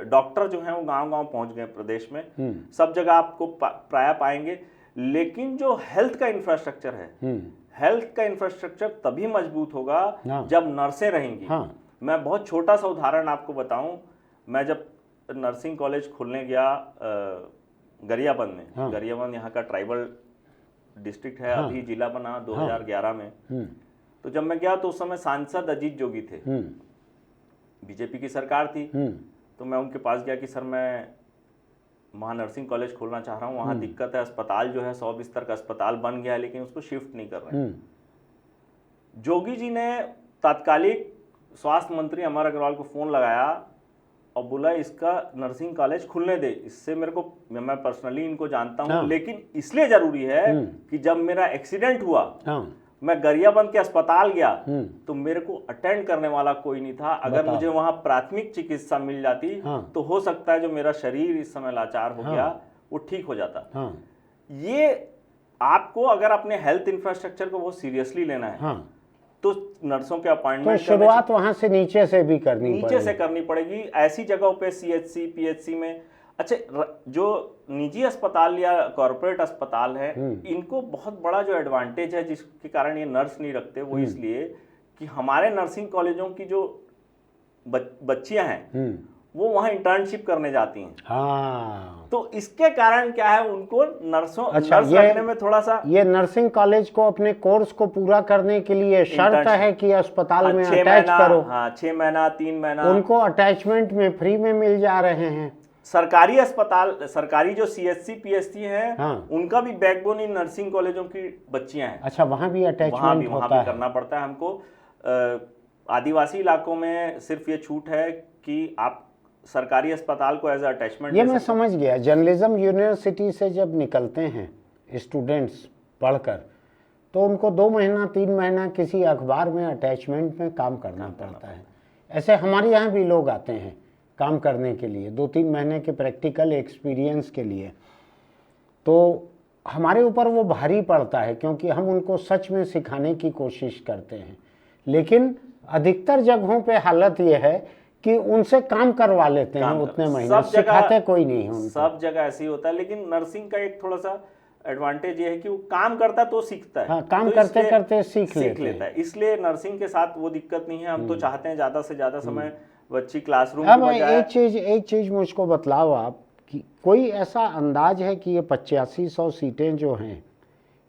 डॉक्टर जो हैं वो गांव-गांव पहुंच गए प्रदेश में, सब जगह आपको प्राय पाएंगे, लेकिन जो हेल्थ का इंफ्रास्ट्रक्चर है, हेल्थ का इंफ्रास्ट्रक्चर तभी मजबूत होगा जब नर्सें रहेंगी। मैं बहुत छोटा सा उदाहरण आपको बताऊं, मैं जब नर्सिंग कॉलेज खोलने गया गरियाबंद में, गरियाबंद यहाँ का ट्राइबल डिस्ट्रिक्ट है, अभी जिला बना 2011 में। तो जब मैं गया तो उस समय सांसद अजीत जोगी थे, बीजेपी की सरकार थी। तो मैं उनके पास गया कि सर मैं वहाँ नर्सिंग कॉलेज खोलना चाह रहा हूँ, वहाँ दिक्कत है, अस्पताल जो है 100 बिस्तर का अस्पताल बन गया है लेकिन उसको शिफ्ट नहीं कर रहे हैं। जोगी जी ने तात्कालिक स्वास्थ्य मंत्री अमर अग्रवाल को फोन लगाया और बोला इसका नर्सिंग कॉलेज खुलने दे। इससे मेरे को, मैं पर्सनली इनको जानता हूँ, लेकिन इसलिए जरूरी है कि जब मेरा एक्सीडेंट हुआ, मैं गरियाबंद के अस्पताल गया तो मेरे को अटेंड करने वाला कोई नहीं था। अगर मुझे वहां प्राथमिक चिकित्सा मिल जाती तो हो सकता है जो मेरा शरीर इस समय लाचार हो गया वो ठीक हो जाता। ये आपको अगर अपने हेल्थ इंफ्रास्ट्रक्चर को बहुत सीरियसली लेना है तो नर्सों के अपॉइंटमेंट तो शुरुआत वहां से नीचे से भी करनी पड़ेगी। ऐसी जगहों पे सीएचसी पीएचसी में, अच्छा जो निजी अस्पताल या कॉर्पोरेट अस्पताल है, इनको बहुत बड़ा जो एडवांटेज है जिसके कारण ये नर्स नहीं रखते, वो इसलिए कि हमारे नर्सिंग कॉलेजों की जो बच्चियां हैं वो वहां इंटर्नशिप करने जाती हैं। हाँ। तो इसके कारण क्या है, उनको नर्स रखने में थोड़ा सा, ये नर्सिंग कॉलेज को अपने कोर्स को पूरा करने के लिए शर्त है कि अस्पताल में अटैच करो। 6 महीना 3 महीना उनको अटैचमेंट में फ्री में मिल जा रहे हैं। सरकारी अस्पताल, सरकारी जो सीएचसी पीएचसी हैं, उनका भी बैकबोन इन नर्सिंग कॉलेजों की बच्चियां हैं। अच्छा, वहां भी अटैचमेंट होता है? करना पड़ता है हमको। आदिवासी इलाकों में सिर्फ ये छूट है कि आप सरकारी अस्पताल को एज अटैचमेंट, ये मैं समझ गया। जर्नलिज्म यूनिवर्सिटी से जब निकलते हैं स्टूडेंट्स पढ़कर, तो उनको 2 महीना 3 महीना किसी अखबार में अटैचमेंट में काम करना पड़ता है। ऐसे हमारे यहाँ भी लोग आते हैं काम करने के लिए, 2-3 महीने के प्रैक्टिकल एक्सपीरियंस के लिए। तो हमारे ऊपर वो भारी पड़ता है क्योंकि हम उनको सच में सिखाने की कोशिश करते हैं, लेकिन अधिकतर जगहों पे हालत ये है कि उनसे काम करवा लेते हैं उतने महीने, सिखाते कोई नहीं है उनको। सब जगह ऐसे ही होता है, लेकिन नर्सिंग का एक थोड़ा सा एडवांटेज ये है कि वो काम करता तो सीखता है। काम तो करते करते सीख लेता है, इसलिए नर्सिंग के साथ वो दिक्कत नहीं है। हम तो चाहते हैं ज्यादा से ज्यादा समय बच्ची क्लासरूम अब एक चीज मुझको बतलाओ आप कि कोई ऐसा अंदाज है कि ये 8500 सीटें जो हैं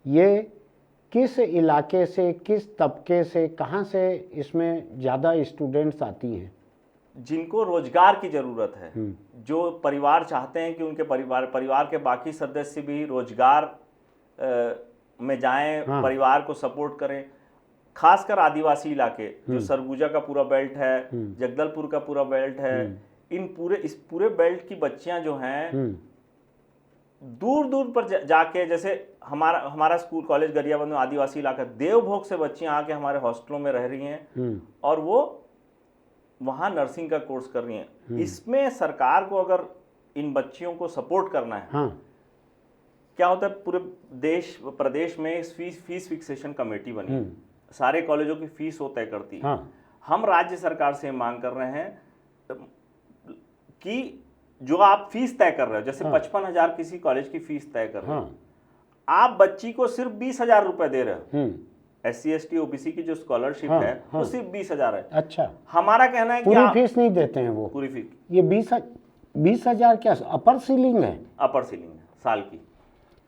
ये किस इलाके से, किस तबके से, कहाँ से इसमें ज़्यादा स्टूडेंट्स आती हैं? जिनको रोजगार की जरूरत है, जो परिवार चाहते हैं कि उनके परिवार के बाकी सदस्य भी रोजगार में जाएं, परिवार को सपोर्ट करें। खासकर आदिवासी इलाके, जो सरगुजा का पूरा बेल्ट है, जगदलपुर का पूरा बेल्ट है, इस पूरे बेल्ट की बच्चियां जो हैं दूर दूर पर जाके, जैसे हमारा स्कूल कॉलेज गरियाबंद में आदिवासी इलाका, देवभोग से बच्चियां आके हमारे हॉस्टलों में रह रही हैं और वो वहां नर्सिंग का कोर्स कर रही हैं। इसमें सरकार को अगर इन बच्चियों को सपोर्ट करना है, क्या होता है, पूरे प्रदेश में फीस फिक्सेशन कमेटी बनी, सारे कॉलेजों की फीस वो तय करती है। हम राज्य सरकार से मांग कर रहे हैं कि जो आप फीस तय कर रहे हो, जैसे 55,000 किसी कॉलेज की फीस तय कर रहे हो, आप बच्ची को सिर्फ 20,000 रुपए दे रहे हो। SC ST OBC की जो स्कॉलरशिप है वो सिर्फ 20,000 है। अच्छा, हमारा कहना है कि पूरी फीस नहीं देते हैं वो? पूरी फीस ये 20,000 क्या अपर सीलिंग है? अपर सीलिंग है साल की,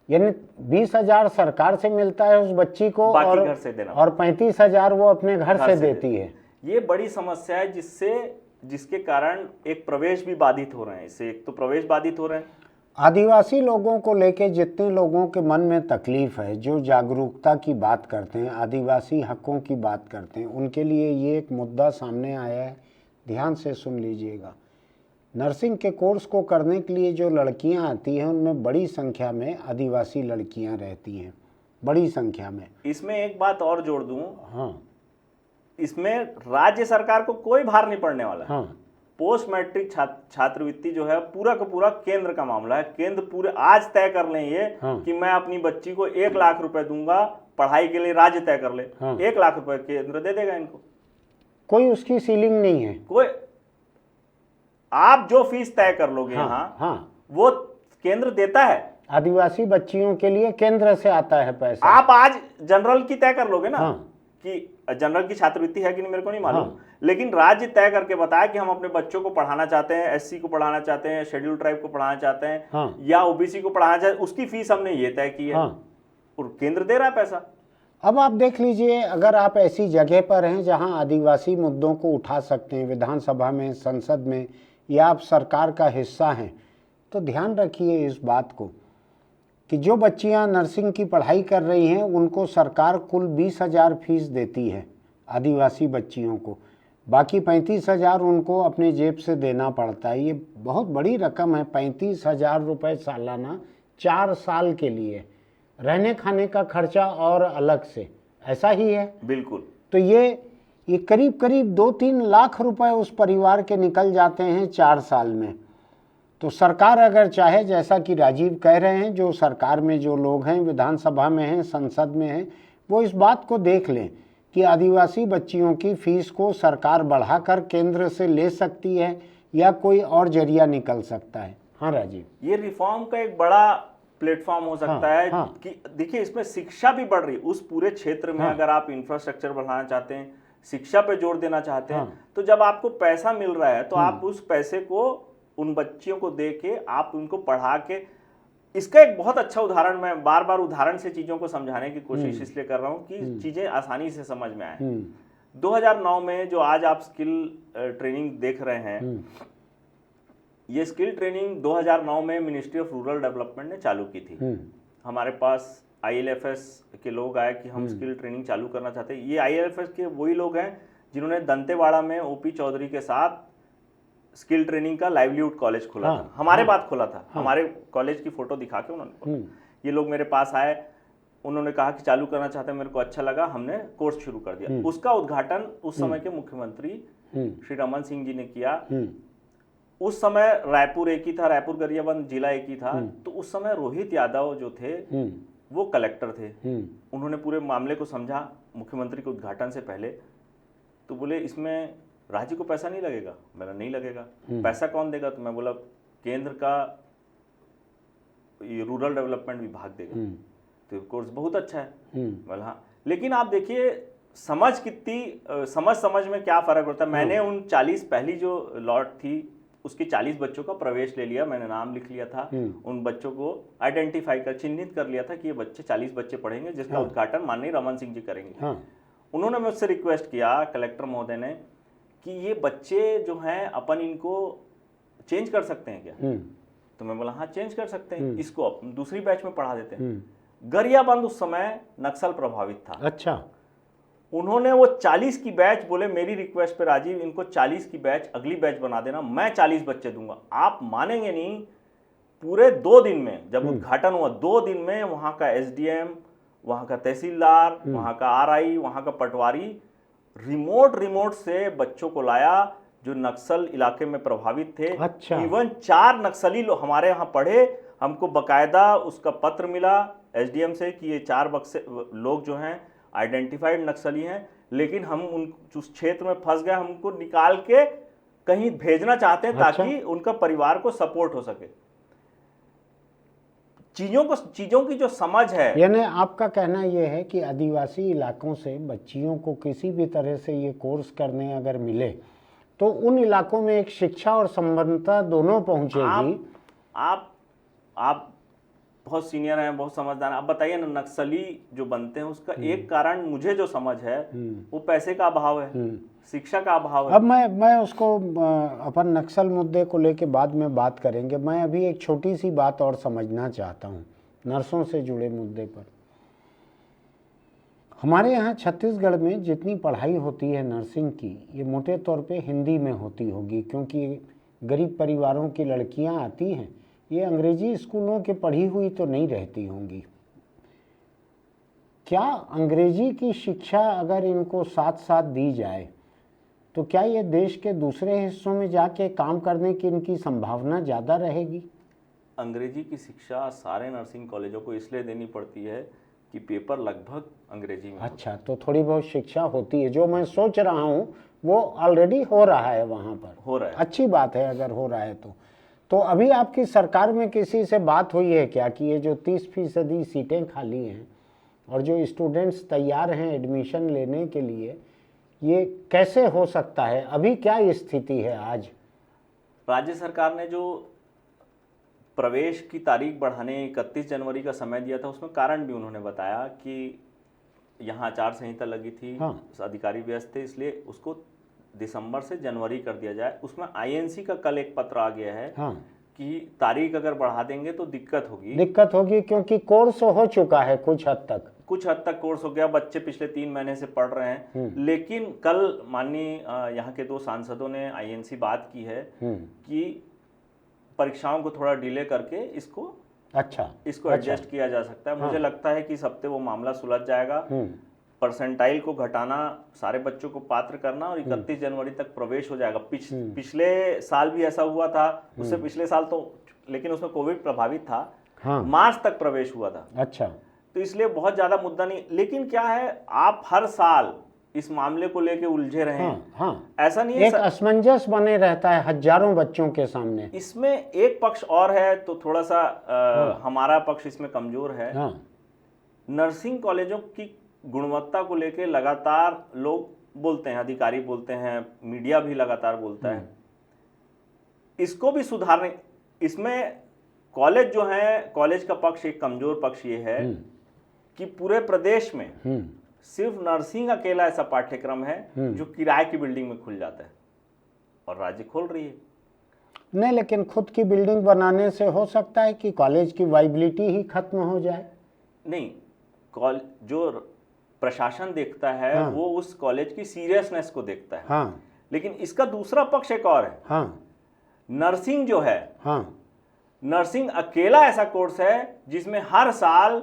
यानी 20,0000 सरकार से मिलता है उस बच्ची को, बाकी घर से देना, और 35,000 वो अपने घर से देती है। ये बड़ी समस्या है जिसके कारण एक प्रवेश भी बाधित हो रहे हैं। इससे एक तो प्रवेश बाधित हो रहे हैं, आदिवासी लोगों को लेके जितने लोगों के मन में तकलीफ है, जो जागरूकता की बात करते हैं, आदिवासी हकों की बात करते हैं, उनके लिए ये एक मुद्दा सामने आया है। ध्यान से सुन लीजिएगा। नर्सिंग के कोर्स को करने के लिए जो लड़कियां आती हैं उनमें बड़ी संख्या में आदिवासी लड़कियां रहती हैं, बड़ी संख्या में। इसमें एक बात और जोड़ दूं, हाँ इसमें राज्य सरकार को कोई भार नहीं पड़ने वाला है। हाँ पोस्ट मैट्रिक छात्रवृत्ति जो है पूरा का पूरा केंद्र का मामला है। केंद्र पूरे आज तय कर ले ये कि मैं अपनी बच्ची को 1 लाख रुपए दूंगा पढ़ाई के लिए, राज्य तय कर ले। 1 लाख रुपए केंद्र दे देगा इनको, कोई उसकी सीलिंग नहीं है। कोई आप जो फीस तय कर लोगे यहाँ वो केंद्र देता है। आदिवासी बच्चियों के लिए केंद्र से आता है पैसा। आप आज जनरल की तय कर लोगे ना कि जनरल की छात्रवृत्ति है कि नहीं मेरे को नहीं मालूम, लेकिन राज्य तय करके बताया कि हम अपने बच्चों को पढ़ाना चाहते हैं, एससी को पढ़ाना चाहते हैं, शेड्यूल ट्राइब को पढ़ाना चाहते हैं या ओबीसी को पढ़ाना चाहते हैं, उसकी फीस हमने ये तय की है और केंद्र दे रहा है पैसा। अब आप देख लीजिए, अगर आप ऐसी जगह पर हैं जहां आदिवासी मुद्दों को उठा सकते हैं, विधानसभा में, संसद में, या आप सरकार का हिस्सा हैं, तो ध्यान रखिए इस बात को कि जो बच्चियां नर्सिंग की पढ़ाई कर रही हैं उनको सरकार कुल 20,000 फीस देती है आदिवासी बच्चियों को, बाकी 35,000 उनको अपने जेब से देना पड़ता है। ये बहुत बड़ी रकम है, 35,000 रुपये सालाना 4 साल के लिए, रहने खाने का खर्चा और अलग से, ऐसा ही है। बिल्कुल। तो ये करीब करीब 2-3 लाख रुपए उस परिवार के निकल जाते हैं 4 साल में। तो सरकार अगर चाहे, जैसा कि राजीव कह रहे हैं, जो सरकार में जो लोग हैं, विधानसभा में हैं, संसद में हैं, वो इस बात को देख लें कि आदिवासी बच्चियों की फीस को सरकार बढ़ाकर केंद्र से ले सकती है या कोई और जरिया निकल सकता है। हाँ राजीव, ये रिफॉर्म का एक बड़ा प्लेटफॉर्म हो सकता है कि देखिए इसमें शिक्षा भी बढ़ रही है उस पूरे क्षेत्र में। अगर आप इंफ्रास्ट्रक्चर बढ़ाना चाहते हैं, शिक्षा पे जोर देना चाहते हैं, तो जब आपको पैसा मिल रहा है तो आप उस पैसे को उन बच्चियों को दे के आप उनको पढ़ा के, इसका एक बहुत अच्छा उदाहरण, मैं बार बार उदाहरण से चीजों को समझाने की कोशिश इसलिए कर रहा हूं कि चीजें आसानी से समझ में आए। 2009 में जो आज आप स्किल ट्रेनिंग देख रहे हैं, ये स्किल ट्रेनिंग 2009 में मिनिस्ट्री ऑफ रूरल डेवलपमेंट ने चालू की थी। हमारे पास ILFS के लोग आए कि हम स्किल ट्रेनिंग चालू करना चाहते हैं। ये ILFS के वही लोग हैं जिन्होंने दंतेवाड़ा में OP चौधरी के साथ स्किल ट्रेनिंग का लाइवलीहुड कॉलेज खोला था, हमारे बात खोला था। हमारे कॉलेज की फोटो दिखा के उन्होंने खोला। ये लोग मेरे पास आए, उन्होंने कहा कि चालू करना चाहते हैं, मेरे को अच्छा लगा, हमने कोर्स शुरू कर दिया। उसका उद्घाटन उस समय के मुख्यमंत्री श्री रमन सिंह जी ने किया। उस समय रायपुर एक ही था, रायपुर गरियाबंद जिला एक ही था। तो उस समय रोहित यादव जो थे वो कलेक्टर थे। उन्होंने पूरे मामले को समझा मुख्यमंत्री के उद्घाटन से पहले। तो बोले इसमें राज्य को पैसा नहीं लगेगा। मैंने नहीं लगेगा। पैसा कौन देगा? तो मैं बोला केंद्र का ये रूरल डेवलपमेंट विभाग देगा। तो कोर्स बहुत अच्छा है। बोला हाँ, लेकिन आप देखिए समझ कितनी समझ में क्या फर्क होता है। मैंने उन 40 पहली जो लॉट थी उसके 40 बच्चों का प्रवेश ले लिया, मैंने नाम लिख लिया था। उन बच्चों को आइडेंटिफाई कर, चिन्हित कर लिया था कि ये बच्चे 40 बच्चे पढ़ेंगे, जिसका उद्घाटन माननीय रमन सिंह जी करेंगे। उन्होंने मुझसे रिक्वेस्ट किया, कलेक्टर महोदय ने, कि ये बच्चे जो हैं अपन इनको चेंज कर सकते हैं क्या? तो मैं बोला हाँ चेंज कर सकते हैं, इसको अपन दूसरी बैच में पढ़ा देते हैं। गरियाबंद उस समय नक्सल प्रभावित था। अच्छा। उन्होंने वो 40 की बैच, बोले मेरी रिक्वेस्ट पे राजीव इनको 40 की बैच अगली बैच बना देना, मैं 40 बच्चे दूंगा। आप मानेंगे नहीं, पूरे 2 दिन में, जब उद्घाटन हुआ 2 दिन में वहां का SDM, वहां का तहसीलदार, वहां का RI, वहां का पटवारी रिमोट से बच्चों को लाया जो नक्सल इलाके में प्रभावित थे। अच्छा। इवन 4 नक्सली हमारे यहाँ पढ़े, हमको बकायदा उसका पत्र मिला SDM से कि ये 4 लोग जो हैं आइडेंटिफाइड नक्सली हैं, लेकिन हम उस क्षेत्र में फंस गए, हमको निकाल के कहीं भेजना चाहते हैं ताकि उनका परिवार को सपोर्ट हो सके। चीजों की जो समझ है, यानी आपका कहना यह है कि आदिवासी इलाकों से बच्चियों को किसी भी तरह से ये कोर्स करने अगर मिले तो उन इलाकों में एक शिक्षा और संबद्धता दोनों पहुंचेगी। आप बहुत सीनियर हैं, बहुत समझदार हैं, आप बताइए ना, नक्सली जो बनते हैं उसका एक कारण मुझे जो समझ है वो पैसे का अभाव है, शिक्षा का अभाव है। अब मैं उसको अपन नक्सल मुद्दे को लेके बाद में बात करेंगे। मैं अभी एक छोटी सी बात और समझना चाहता हूँ नर्सों से जुड़े मुद्दे पर। हमारे यहाँ छत्तीसगढ़ में जितनी पढ़ाई होती है नर्सिंग की, ये मोटे तौर पे हिंदी में होती होगी, क्योंकि गरीब परिवारों की लड़कियाँ आती हैं, ये अंग्रेजी स्कूलों के पढ़ी हुई तो नहीं रहती होंगी। क्या अंग्रेजी की शिक्षा अगर इनको साथ साथ दी जाए तो क्या ये देश के दूसरे हिस्सों में जाके काम करने की इनकी संभावना ज़्यादा रहेगी? अंग्रेजी की शिक्षा सारे नर्सिंग कॉलेजों को इसलिए देनी पड़ती है कि पेपर लगभग अंग्रेजी में। अच्छा, तो थोड़ी बहुत शिक्षा होती है। जो मैं सोच रहा हूँ वो ऑलरेडी हो रहा है वहाँ पर, हो रहा है। अच्छी बात है अगर हो रहा है तो अभी आपकी सरकार में किसी से बात हुई है क्या कि ये जो 30% सीटें खाली हैं और जो स्टूडेंट्स तैयार हैं एडमिशन लेने के लिए, ये कैसे हो सकता है? अभी क्या स्थिति है आज? राज्य सरकार ने जो प्रवेश की तारीख बढ़ाने 31 जनवरी का समय दिया था, उसमें कारण भी उन्होंने बताया कि यहाँ आचार संहिता लगी थी, हाँ। अधिकारी व्यस्त थे, इसलिए उसको दिसंबर से जनवरी कर दिया जाए। उसमें आईएनसी का कल एक पत्र आ गया है हाँ, कि तारीख अगर बढ़ा देंगे तो दिक्कत होगी क्योंकि कोर्स हो चुका है कुछ हद तक कोर्स हो गया, बच्चे पिछले 3 महीने से पढ़ रहे हैं। लेकिन कल माननीय यहाँ के 2 सांसदों ने आईएनसी बात की है कि परीक्षाओं को थोड़ा डिले करके इसको एडजस्ट किया जा सकता है। मुझे लगता है कि इस हफ्ते वो मामला सुलझ जाएगा। परसेंटाइल को घटाना, सारे बच्चों को पात्र करना और 31 जनवरी तक प्रवेश हो जाएगा। पिछले साल भी ऐसा हुआ था, उससे पिछले साल तो, लेकिन उसमें कोविड प्रभावित था। हाँ। मार्च तक प्रवेश हुआ था। अच्छा, तो इसलिए बहुत ज्यादा मुद्दा नहीं। लेकिन क्या है, आप हर साल इस मामले को लेके उलझे रहे हैं। हाँ। ऐसा नहीं है, एक असमंजस बने रहता है हजारों बच्चों के सामने। इसमें एक पक्ष और है तो थोड़ा सा हमारा पक्ष इसमें कमजोर है। हाँ। नर्सिंग कॉलेजों की गुणवत्ता को लेके लगातार लोग बोलते हैं, अधिकारी बोलते हैं, मीडिया भी लगातार बोलता है। इसको भी सुधारने, इसमें कॉलेज जो है, कॉलेज का पक्ष एक कमजोर पक्ष ये है कि पूरे प्रदेश में सिर्फ नर्सिंग अकेला ऐसा पाठ्यक्रम है जो किराए की बिल्डिंग में खुल जाता है और राज्य खोल रही है। नहीं, लेकिन खुद की बिल्डिंग बनाने से हो सकता है कि कॉलेज की वाइबिलिटी ही खत्म हो जाए। नहीं, जो प्रशासन देखता है वो उस कॉलेज की सीरियसनेस को देखता है। हाँ। लेकिन इसका दूसरा पक्ष एक और है। हाँ। नर्सिंग जो है, हाँ। नर्सिंग अकेला ऐसा कोर्स है जिसमें हर साल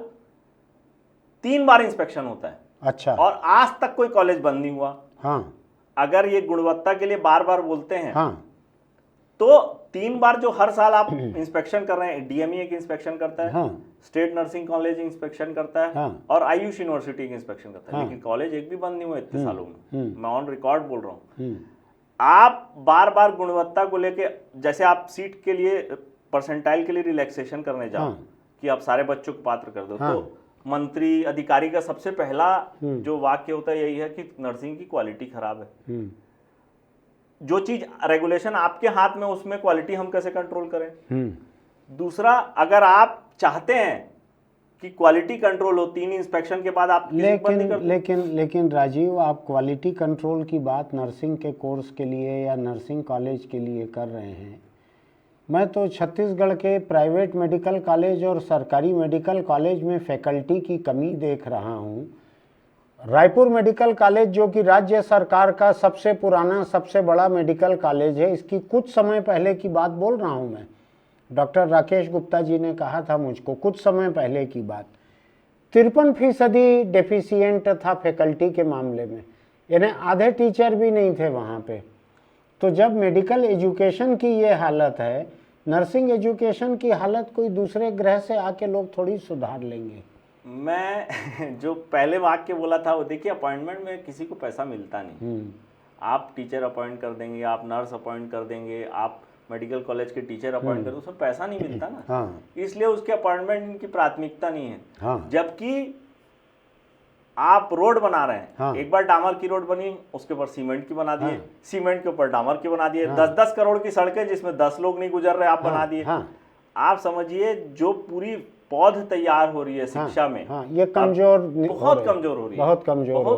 3 बार इंस्पेक्शन होता है। अच्छा। और आज तक कोई कॉलेज बंद नहीं हुआ। हाँ। अगर ये गुणवत्ता के लिए बार बार बोलते हैं, हाँ, तो 3 बार जो हर साल आप इंस्पेक्शन कर रहे हैं, डीएमई एक इंस्पेक्शन करता है, हाँ। स्टेट नर्सिंग कॉलेज इंस्पेक्शन करता है, हाँ। और आयुष यूनिवर्सिटी की इंस्पेक्शन करता है। लेकिन कॉलेज एक भी बंद नहीं हुआ इतने सालों में। मैं ऑन रिकॉर्ड बोल रहा हूँ। आप बार बार गुणवत्ता को लेके, जैसे आप सीट के लिए, परसेंटाइल के लिए रिलैक्सेशन करने जाओ कि आप सारे बच्चों को पात्र कर दो, तो मंत्री, अधिकारी का सबसे पहला जो वाक्य होता है यही है कि नर्सिंग की क्वालिटी खराब है। जो चीज रेगुलेशन आपके हाथ में, उसमें क्वालिटी हम कैसे कंट्रोल करें? दूसरा, अगर आप चाहते हैं कि क्वालिटी कंट्रोल हो, 3 इंस्पेक्शन के बाद आप लेकिन राजीव, आप क्वालिटी कंट्रोल की बात नर्सिंग के कोर्स के लिए या नर्सिंग कॉलेज के लिए कर रहे हैं। मैं तो छत्तीसगढ़ के प्राइवेट मेडिकल कॉलेज और सरकारी मेडिकल कॉलेज में फैकल्टी की कमी देख रहा हूँ। रायपुर मेडिकल कॉलेज, जो कि राज्य सरकार का सबसे पुराना, सबसे बड़ा मेडिकल कॉलेज है, इसकी कुछ समय पहले की बात बोल रहा हूँ मैं। डॉक्टर राकेश गुप्ता जी ने कहा था मुझको कुछ समय पहले की बात, 53% डेफिशिएंट था फैकल्टी के मामले में, यानी आधे टीचर भी नहीं थे वहाँ पे। तो जब मेडिकल एजुकेशन की ये हालत है, नर्सिंग एजुकेशन की हालत कोई दूसरे ग्रह से आके लोग थोड़ी सुधार लेंगे। मैं जो पहले वाक्य बोला था वो देखिए, अपॉइंटमेंट में किसी को पैसा मिलता नहीं। आप टीचर अपॉइंट कर देंगे, आप नर्स अपॉइंट कर देंगे, आप मेडिकल कॉलेज के टीचर अपॉइंट कर देंगे, उसमें पैसा नहीं मिलता ना। हाँ। इसलिए उसके अपॉइंटमेंट की प्राथमिकता नहीं है। हाँ। जबकि आप रोड बना रहे हैं, हाँ। एक बार डामर की रोड बनी, उसके ऊपर सीमेंट की बना दिए, हाँ। सीमेंट के ऊपर डामर की बना दिए, 10-10 करोड़ की सड़कें जिसमें 10 लोग नहीं गुजर रहे, आप बना दिए। हाँ। आप समझिए, जो पूरी पौध तैयार हो रही है शिक्षा में, हाँ, ये कमजोर बहुत कमजोर हो रही है, बहुत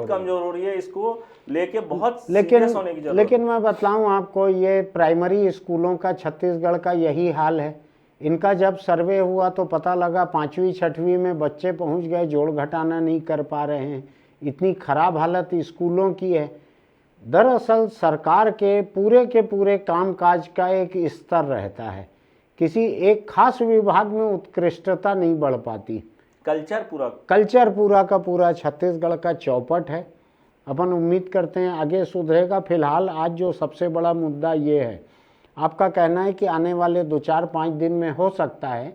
कमजोर हो रही है। इसको लेके बहुत सीरियस होने की जरूरत है। लेकिन मैं बतलाऊं आपको, ये प्राइमरी स्कूलों का छत्तीसगढ़ का यही हाल है। इनका जब सर्वे हुआ तो पता लगा 5वीं 6वीं में बच्चे पहुंच गए, जोड़ घटाना नहीं कर पा रहे हैं। इतनी खराब हालत स्कूलों की है। दरअसल सरकार के पूरे कामकाज का एक स्तर रहता है, किसी एक खास विभाग में उत्कृष्टता नहीं बढ़ पाती। कल्चर पूरा का पूरा छत्तीसगढ़ का चौपट है। अपन उम्मीद करते हैं आगे सुधरेगा। फिलहाल आज जो सबसे बड़ा मुद्दा ये है, आपका कहना है कि आने वाले 2-4-5 दिन में हो सकता है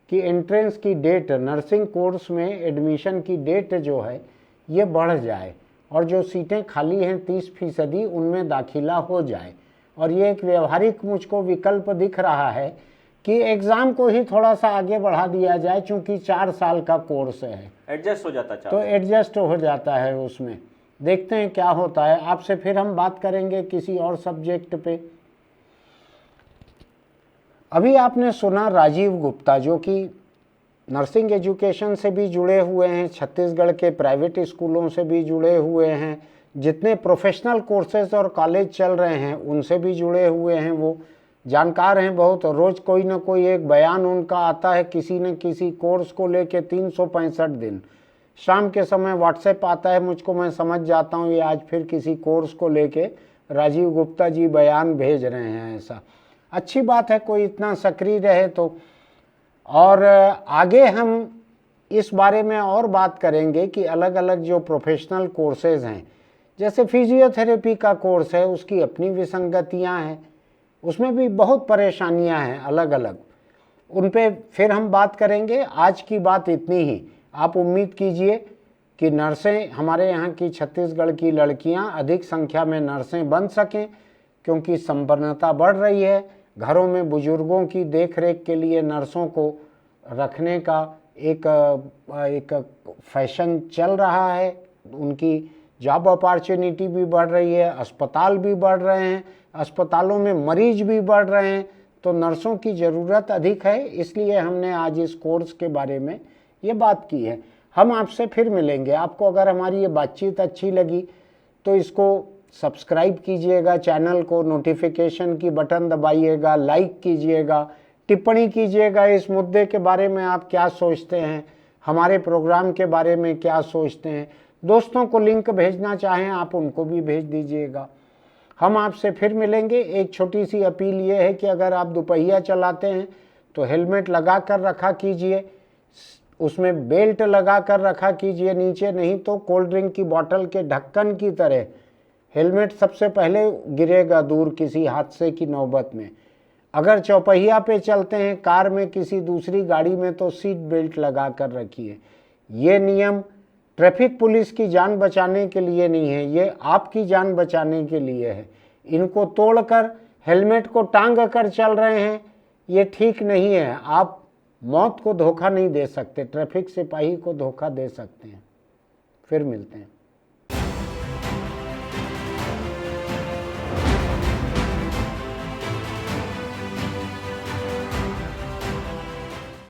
कि एंट्रेंस की डेट, नर्सिंग कोर्स में एडमिशन की डेट जो है ये बढ़ जाए और जो सीटें खाली हैं 30%, उनमें दाखिला हो जाए। और ये एक व्यवहारिक मुझको विकल्प दिख रहा है कि एग्ज़ाम को ही थोड़ा सा आगे बढ़ा दिया जाए, चूँकि 4 साल का कोर्स है, एडजस्ट हो जाता है, तो एडजस्ट हो जाता है उसमें। देखते हैं क्या होता है। आपसे फिर हम बात करेंगे किसी और सब्जेक्ट पे। अभी आपने सुना राजीव गुप्ता, जो कि नर्सिंग एजुकेशन से भी जुड़े हुए हैं, छत्तीसगढ़ के प्राइवेट स्कूलों से भी जुड़े हुए हैं, जितने प्रोफेशनल कोर्सेज और कॉलेज चल रहे हैं उनसे भी जुड़े हुए हैं, वो जानकार हैं बहुत। रोज़ कोई ना कोई एक बयान उनका आता है किसी न किसी कोर्स को लेके। 365 दिन शाम के समय व्हाट्सएप आता है मुझको, मैं समझ जाता हूँ ये आज फिर किसी कोर्स को लेके राजीव गुप्ता जी बयान भेज रहे हैं। ऐसा अच्छी बात है, कोई इतना सक्रिय रहे तो। और आगे हम इस बारे में और बात करेंगे कि अलग अलग जो प्रोफेशनल कोर्सेज हैं, जैसे फिजियोथेरेपी का कोर्स है, उसकी अपनी विसंगतियां हैं, उसमें भी बहुत परेशानियां हैं अलग अलग। उन पे फिर हम बात करेंगे। आज की बात इतनी ही। आप उम्मीद कीजिए कि नर्सें, हमारे यहाँ की छत्तीसगढ़ की लड़कियां अधिक संख्या में नर्सें बन सकें, क्योंकि संपन्नता बढ़ रही है। घरों में बुजुर्गों की देखरेख के लिए नर्सों को रखने का एक फैशन चल रहा है। उनकी जॉब अपॉर्चुनिटी भी बढ़ रही है, अस्पताल भी बढ़ रहे हैं, अस्पतालों में मरीज भी बढ़ रहे हैं, तो नर्सों की ज़रूरत अधिक है। इसलिए हमने आज इस कोर्स के बारे में ये बात की है। हम आपसे फिर मिलेंगे। आपको अगर हमारी ये बातचीत अच्छी लगी तो इसको सब्सक्राइब कीजिएगा, चैनल को नोटिफिकेशन की बटन दबाइएगा, लाइक कीजिएगा, टिप्पणी कीजिएगा इस मुद्दे के बारे में आप क्या सोचते हैं, हमारे प्रोग्राम के बारे में क्या सोचते हैं। दोस्तों को लिंक भेजना चाहें आप उनको भी भेज दीजिएगा। हम आपसे फिर मिलेंगे। एक छोटी सी अपील ये है कि अगर आप दुपहिया चलाते हैं तो हेलमेट लगा कर रखा कीजिए, उसमें बेल्ट लगा कर रखा कीजिए नीचे, नहीं तो कोल्ड ड्रिंक की बोतल के ढक्कन की तरह हेलमेट सबसे पहले गिरेगा दूर किसी हादसे की नौबत में। अगर चौपहिया पे चलते हैं, कार में, किसी दूसरी गाड़ी में, तो सीट बेल्ट लगा कर रखिए। ये नियम ट्रैफिक पुलिस की जान बचाने के लिए नहीं है, ये आपकी जान बचाने के लिए है। इनको तोड़कर हेलमेट को टांग कर चल रहे हैं, ये ठीक नहीं है। आप मौत को धोखा नहीं दे सकते, ट्रैफिक सिपाही को धोखा दे सकते हैं। फिर मिलते हैं।